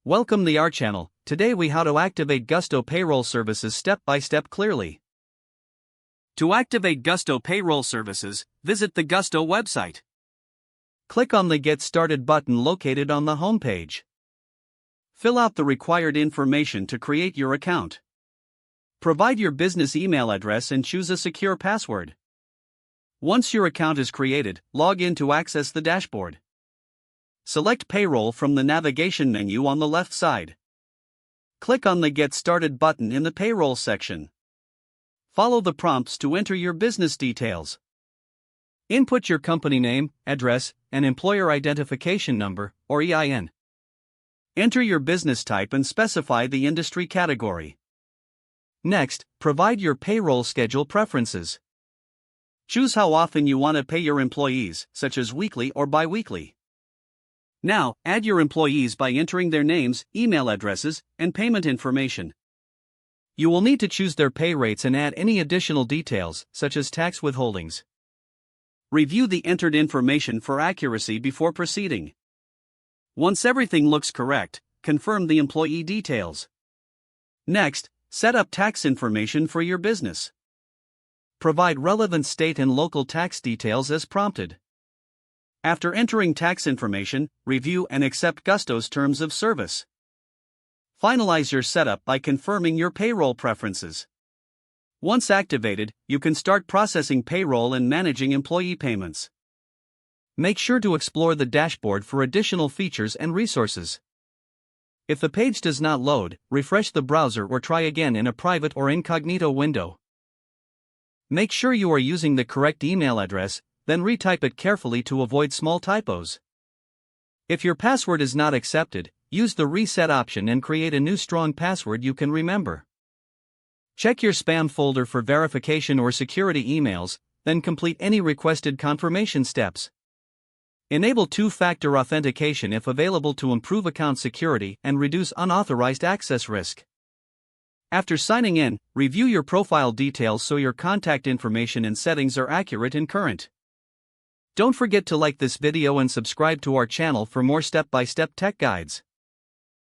Welcome to our channel. Today we how to activate Gusto Payroll Services step by step clearly. To activate Gusto Payroll Services, visit the Gusto website. Click on the Get Started button located on the home page. Fill out the required information to create your account. Provide your business email address and choose a secure password. Once your account is created, log in to access the dashboard. Select Payroll from the navigation menu on the left side. Click on the Get Started button in the Payroll section. Follow the prompts to enter your business details. Input your company name, address, and employer identification number, or EIN. Enter your business type and specify the industry category. Next, provide your payroll schedule preferences. Choose how often you want to pay your employees, such as weekly or bi-weekly. Now, add your employees by entering their names, email addresses, and payment information. You will need to choose their pay rates and add any additional details, such as tax withholdings. Review the entered information for accuracy before proceeding. Once everything looks correct, confirm the employee details. Next, set up tax information for your business. Provide relevant state and local tax details as prompted. After entering tax information, review and accept Gusto's terms of service. Finalize your setup by confirming your payroll preferences. Once activated, you can start processing payroll and managing employee payments. Make sure to explore the dashboard for additional features and resources. If the page does not load, refresh the browser or try again in a private or incognito window. Make sure you are using the correct email address, then retype it carefully to avoid small typos. If your password is not accepted, use the reset option and create a new strong password you can remember. Check your spam folder for verification or security emails, then complete any requested confirmation steps. Enable two-factor authentication if available to improve account security and reduce unauthorized access risk. After signing in, review your profile details so your contact information and settings are accurate and current. Don't forget to like this video and subscribe to our channel for more step-by-step tech guides.